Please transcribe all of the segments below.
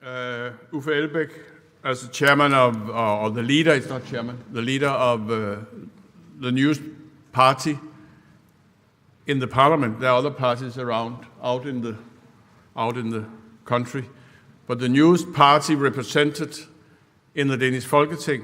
Uffe Elbæk, as the chairman of, or the leader, it's not chairman, the leader of the newest party in the parliament. There are other parties around, out in the country. But the newest party represented in the Danish Folketing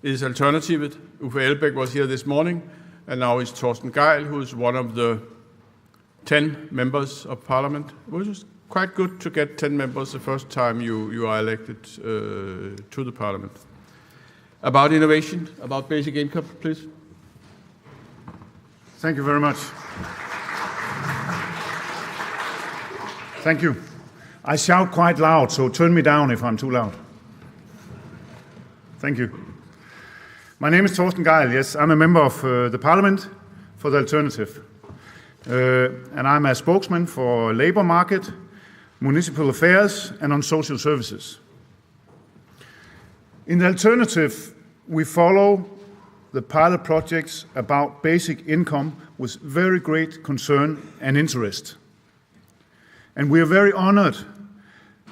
is Alternativet. Uffe Elbæk was here this morning, and now is Torsten Gejl, who is one of the 10 members of parliament, which is quite good to get 10 members the first time you are elected to the parliament. About innovation, about basic income, please. Thank you very much. Thank you. I shout quite loud, so turn me down if I'm too loud. Thank you. My name is Torsten Gejl. Yes, I'm a member of the parliament for the Alternative. And I'm a spokesman for labor market, municipal affairs, and on social services. In the Alternative, we follow the pilot projects about basic income with very great concern and interest. And we are very honored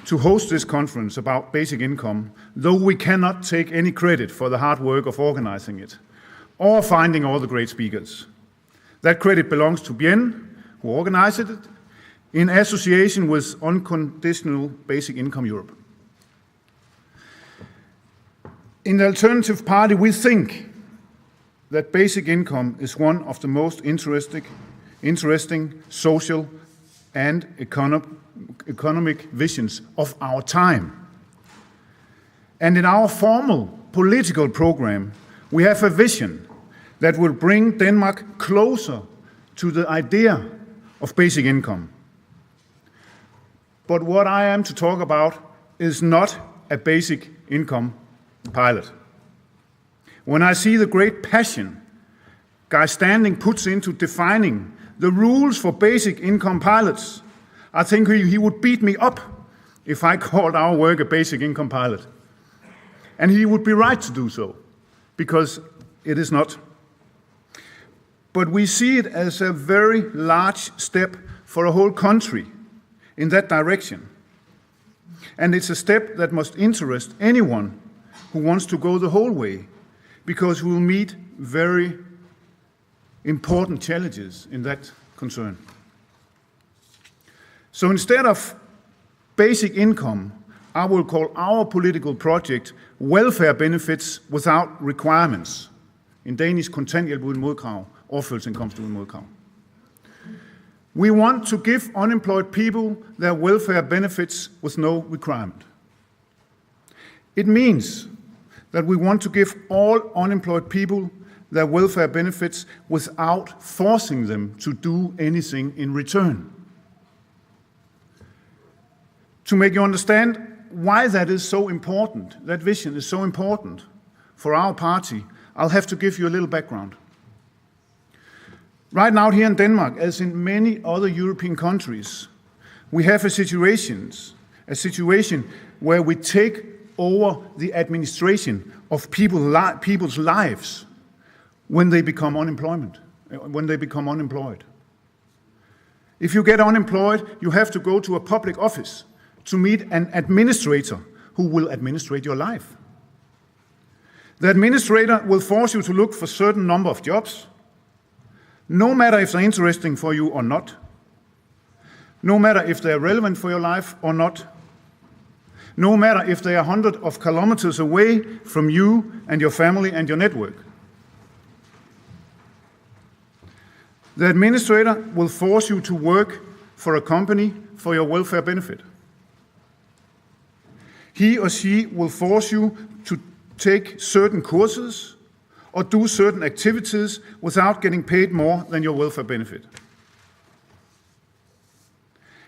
to host this conference about basic income, though we cannot take any credit for the hard work of organizing it or finding all the great speakers. That credit belongs to Bien, who organized it, in association with Unconditional Basic Income Europe. In the Alternative Party, we think that basic income is one of the most interesting social and economic visions of our time. And in our formal political program, we have a vision that will bring Denmark closer to the idea of basic income. But what I am to talk about is not a basic income pilot. When I see the great passion Guy Standing puts into defining the rules for basic income pilots, I think he would beat me up if I called our work a basic income pilot. And he would be right to do so, because it is not. But we see it as a very large step for a whole country in that direction. And it's a step that must interest anyone who wants to go the whole way, because we will meet very important challenges in that concern. So instead of basic income, I will call our political project welfare benefits without requirements. In Danish, kontanthjælp uden modkrav, overførselsindkomst uden modkrav. We want to give unemployed people their welfare benefits with no requirement. It means that we want to give all unemployed people their welfare benefits without forcing them to do anything in return. To make you understand why that is so important, that vision is so important for our party, I'll have to give you a little background. Right now here in Denmark, as in many other European countries, we have a situation where we take over the administration of people's lives when they become unemployed. If you get unemployed, you have to go to a public office to meet an administrator who will administrate your life. The administrator will force you to look for a certain number of jobs, no matter if they're interesting for you or not, no matter if they're relevant for your life or not, no matter if they are hundreds of kilometers away from you and your family and your network. The administrator will force you to work for a company for your welfare benefit. He or she will force you to take certain courses or do certain activities without getting paid more than your welfare benefit.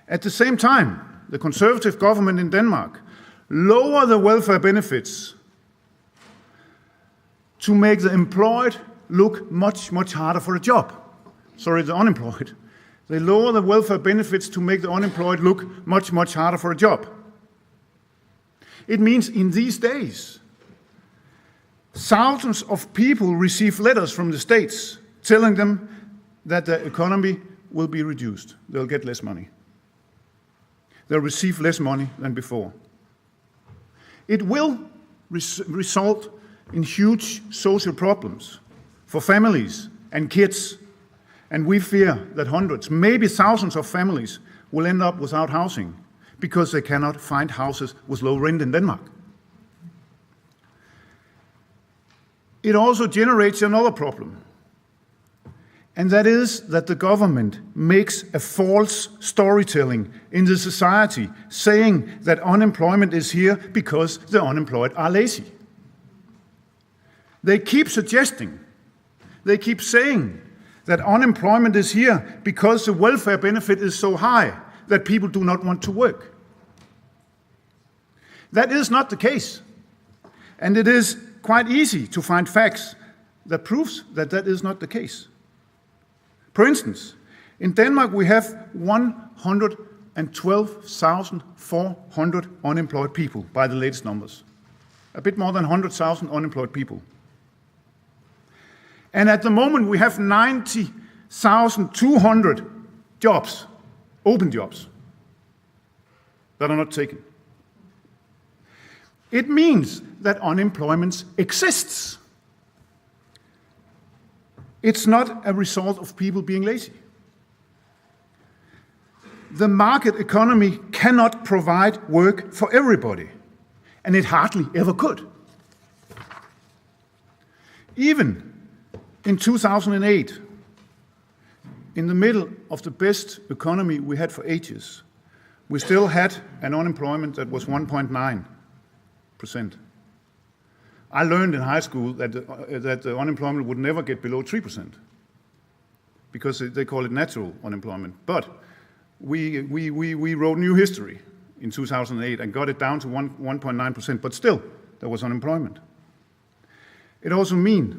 At the same time, the Conservative government in Denmark lower the welfare benefits to make the employed look much, much harder for a job. Sorry, the unemployed. They lower the welfare benefits to make the unemployed look much, much harder for a job. It means in these days, thousands of people receive letters from the states telling them that the economy will be reduced. They'll get less money. They'll receive less money than before. It will result in huge social problems for families and kids, and we fear that hundreds, maybe thousands of families will end up without housing because they cannot find houses with low rent in Denmark. It also generates another problem, and that is that the government makes a false storytelling in the society saying that unemployment is here because the unemployed are lazy. They keep suggesting, they keep saying that unemployment is here because the welfare benefit is so high that people do not want to work. That is not the case, and it is quite easy to find facts that proves that that is not the case. For instance, in Denmark we have 112,400 unemployed people by the latest numbers. A bit more than 100,000 unemployed people. And at the moment we have 90,200 jobs, open jobs, that are not taken. It means that unemployment exists. It's not a result of people being lazy. The market economy cannot provide work for everybody, and it hardly ever could. Even in 2008, in the middle of the best economy we had for ages, we still had an unemployment that was 1.9%. I learned in high school that the unemployment would never get below 3% because they call it natural unemployment. But we wrote new history in 2008 and got it down to 1.9%, but still there was unemployment. It also means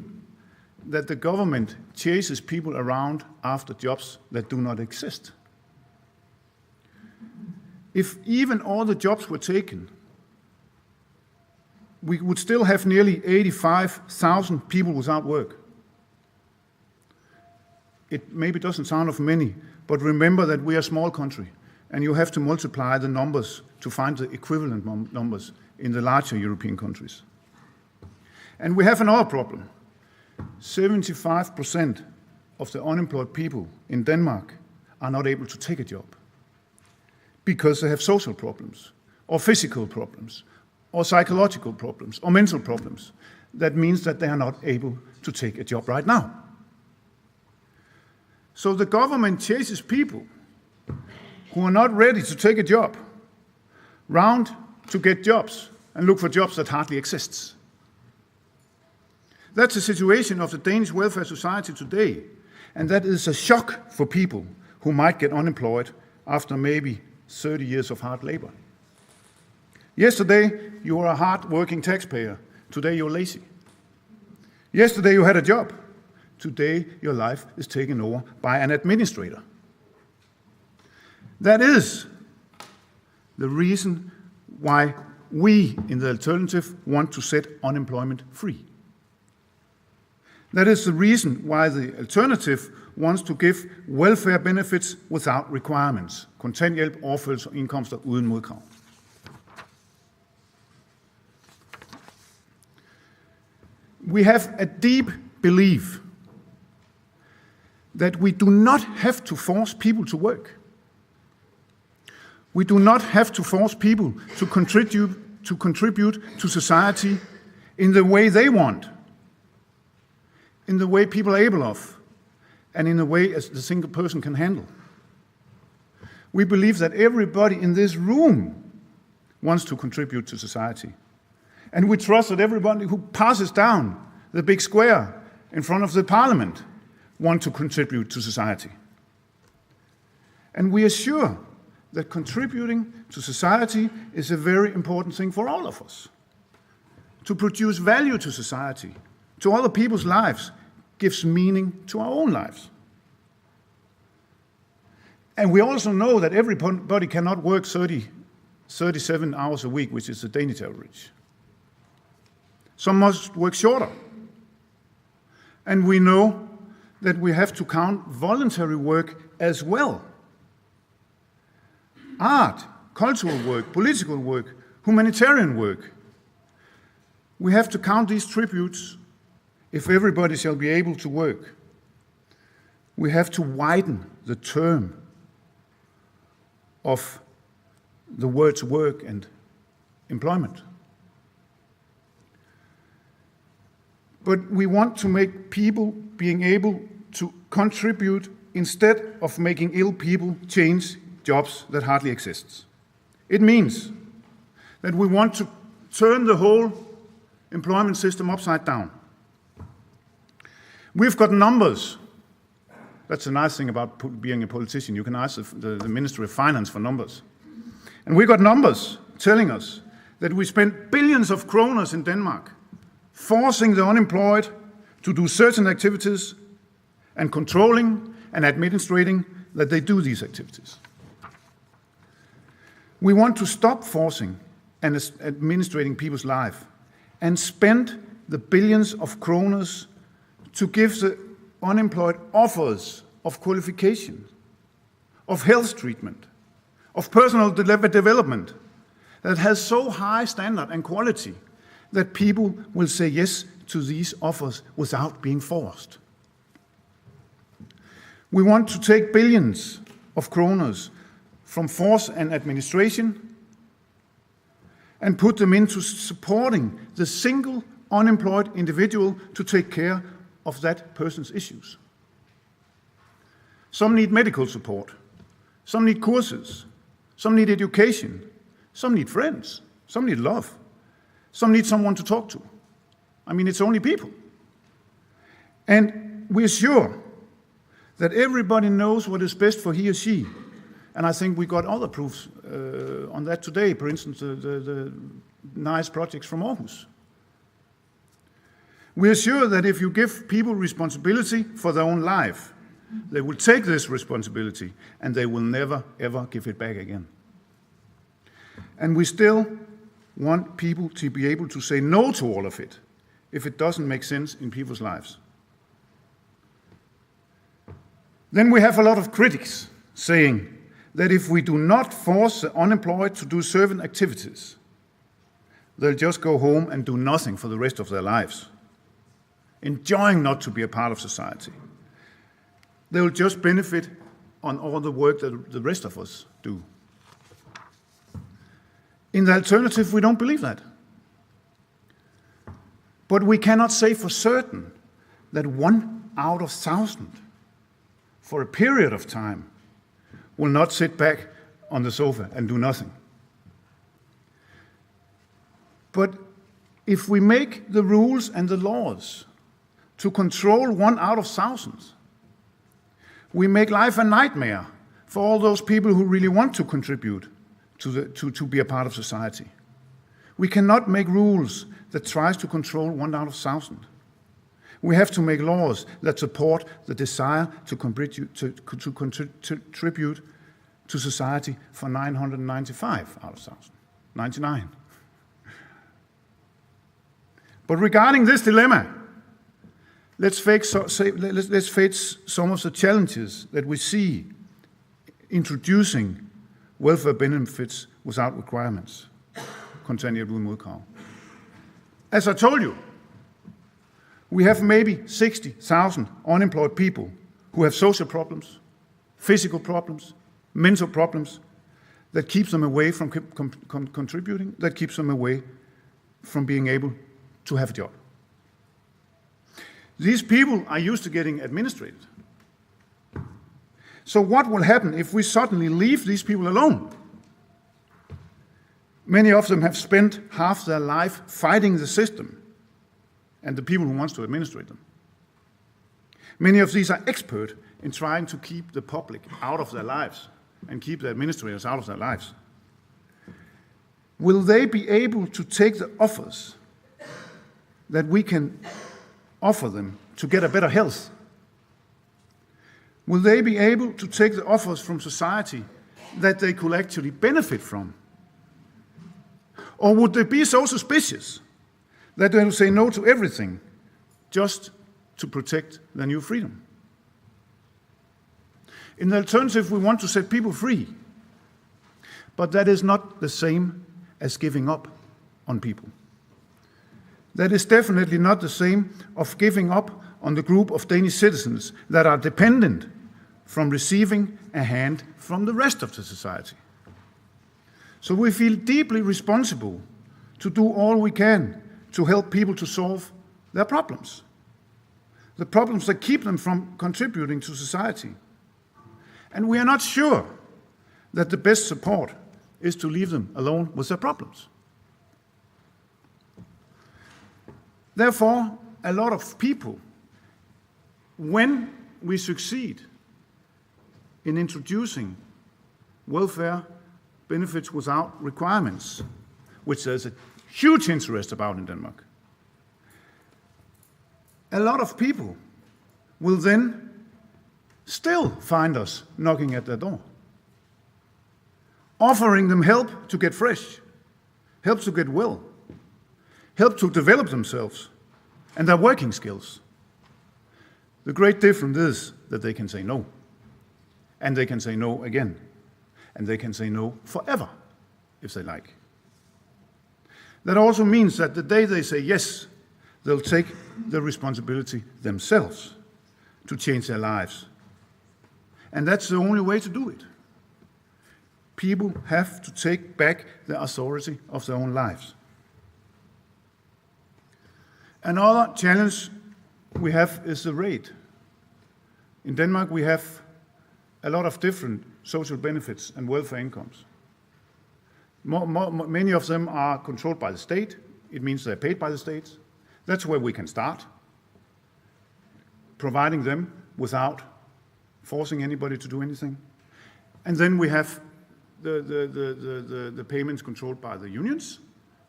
that the government chases people around after jobs that do not exist. If even all the jobs were taken, we would still have nearly 85,000 people without work. It maybe doesn't sound of many, but remember that we are a small country, and you have to multiply the numbers to find the equivalent numbers in the larger European countries. And we have another problem. 75% of the unemployed people in Denmark are not able to take a job because they have social problems or physical problems or psychological problems or mental problems. That means that they are not able to take a job right now. So the government chases people who are not ready to take a job round to get jobs and look for jobs that hardly exist. That's the situation of the Danish welfare society today, and that is a shock for people who might get unemployed after maybe 30 years of hard labor. Yesterday, you were a hard-working taxpayer. Today, you're lazy. Yesterday, you had a job. Today, your life is taken over by an administrator. That is the reason why we in the alternative want to set unemployment free. That is the reason why the alternative wants to give welfare benefits without requirements. Kontanthjælp, overførsel og indkomster uden modkrav. We have a deep belief that we do not have to force people to work. We do not have to force people to contribute to society in the way they want, in the way people are able of, and in the way as the single person can handle. We believe that everybody in this room wants to contribute to society. And we trust that everybody who passes down the big square in front of the parliament wants to contribute to society. And we are sure that contributing to society is a very important thing for all of us. To produce value to society, to other people's lives, gives meaning to our own lives. And we also know that everybody cannot work 37 hours a week, which is the Danish average. Some must work shorter. And we know that we have to count voluntary work as well. Art, cultural work, political work, humanitarian work, We have to count these tributes if everybody shall be able to work. We have to widen the term of the words work and employment. But we want to make people being able to contribute instead of making ill people change jobs that hardly exist. It means that we want to turn the whole employment system upside down. We've got numbers. That's a nice thing about being a politician. You can ask the Ministry of Finance for numbers. And we've got numbers telling us that we spend billions of kroners in Denmark forcing the unemployed to do certain activities and controlling and administrating that they do these activities. We want to stop forcing and administrating people's life and spend the billions of kroners to give the unemployed offers of qualification, of health treatment, of personal development that has so high standard and quality that people will say yes to these offers without being forced. We want to take billions of kroners from force and administration and put them into supporting the single unemployed individual to take care of that person's issues. Some need medical support, some need courses, some need education, some need friends, some need love, some need someone to talk to. I mean, it's only people. And we're sure that everybody knows what is best for he or she. And I think we got other proofs on that today, for instance, the nice projects from Aarhus. We are sure that if you give people responsibility for their own life, they will take this responsibility and they will never, ever give it back again. And we still want people to be able to say no to all of it if it doesn't make sense in people's lives. Then we have a lot of critics saying that if we do not force the unemployed to do certain activities, they'll just go home and do nothing for the rest of their lives, enjoying not to be a part of society. They will just benefit on all the work that the rest of us do. In the alternative, we don't believe that. But we cannot say for certain that 1 out of 1,000 for a period of time will not sit back on the sofa and do nothing. But if we make the rules and the laws to control 1 out of 1,000, we make life a nightmare for all those people who really want to contribute to be a part of society. We cannot make rules that tries to control 1 out of 1,000. We have to make laws that support the desire to contribute to society for 995 out of 1,000, 99. But regarding this dilemma, let's face some of the challenges that we see introducing welfare benefits without requirements. Kontanthjælp uden modkrav. As I told you, we have maybe 60,000 unemployed people who have social problems, physical problems, mental problems that keeps them away from contributing, that keeps them away from being able to have a job. These people are used to getting administrated. So what will happen if we suddenly leave these people alone? Many of them have spent half their life fighting the system and the people who want to administrate them. Many of these are expert in trying to keep the public out of their lives and keep the administrators out of their lives. Will they be able to take the offers that we can offer them to get a better health? Will they be able to take the offers from society that they could actually benefit from? Or would they be so suspicious that they will say no to everything just to protect their new freedom? In the alternative, we want to set people free. But that is not the same as giving up on people. that is definitely not the same of giving up on the group of Danish citizens that are dependent from receiving a hand from the rest of the society. So we feel deeply responsible to do all we can to help people to solve their problems, the problems that keep them from contributing to society. And we are not sure that the best support is to leave them alone with their problems. Therefore, a lot of people, when we succeed in introducing welfare benefits without requirements, which there's a huge interest about in Denmark, a lot of people will then still find us knocking at their door, offering them help to get fresh, help to get well, help to develop themselves and their working skills. The great difference is that they can say no, and they can say no again, and they can say no forever if they like. That also means that the day they say yes, they'll take the responsibility themselves to change their lives. And that's the only way to do it. People have to take back the authority of their own lives. Another challenge we have is the rate. In Denmark, we have a lot of different social benefits and welfare incomes. Many of them are controlled by the state. It means they're paid by the state. That's where we can start, providing them without forcing anybody to do anything. And then we have the payments controlled by the unions.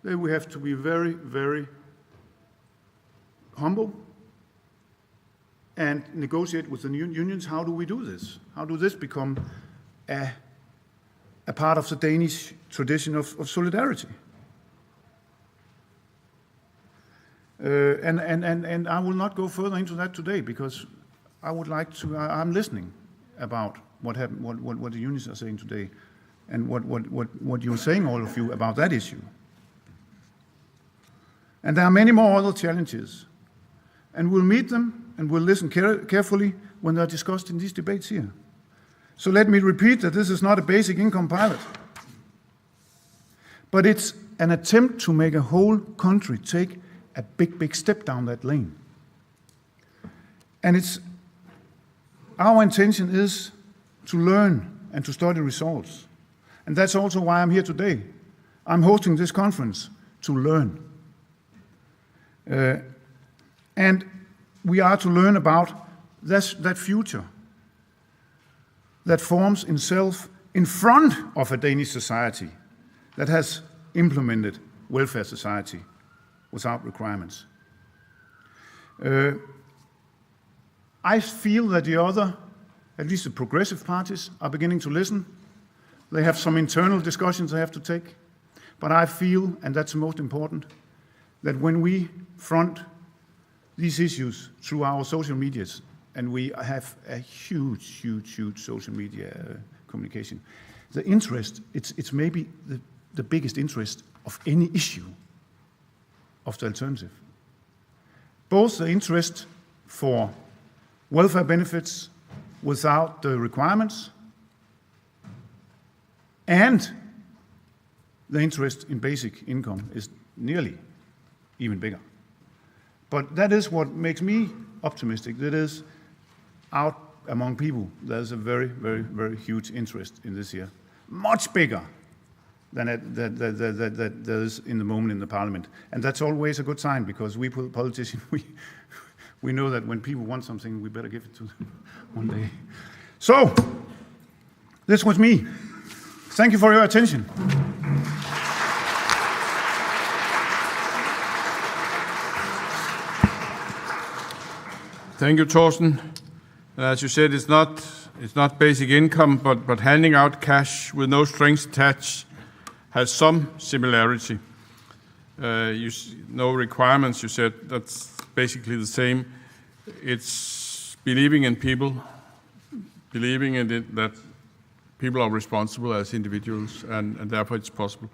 Then we have to be very, very humble and negotiate with the unions. How do we do this? How do this become a part of the Danish tradition of solidarity? And I will not go further into that today because I would like to. I'm listening about what happened, what the unions are saying today, and what you're saying, all of you, about that issue. And there are many more other challenges, and we'll meet them and we'll listen carefully when they're discussed in these debates here. So let me repeat that this is not a basic income pilot, but it's an attempt to make a whole country take a big step down that lane. And our intention is to learn and to study results. And that's also why I'm here today. I'm hosting this conference to learn. And we are to learn about that future that forms itself in front of a Danish society that has implemented welfare society without requirements. I feel that the other, at least the progressive parties, are beginning to listen. They have some internal discussions they have to take. But I feel, and that's the most important, that when we front these issues through our social medias, and we have a huge social media communication, the interest, it's maybe the biggest interest of any issue of the alternative. Both the interest for welfare benefits without the requirements and the interest in basic income is nearly even bigger. But that is what makes me optimistic. That is, out among people, there's a very huge interest in this year. Much bigger than there is in the moment in the parliament. And that's always a good sign, because we politicians, we know that when people want something, we better give it to them one day. So, this was me. Thank you for your attention. Thank you, Torsten. As you said, it's not basic income, but handing out cash with no strings attached has some similarity. No requirements, you said, that's basically the same. It's believing in people, believing in it, that people are responsible as individuals, and therefore it's possible.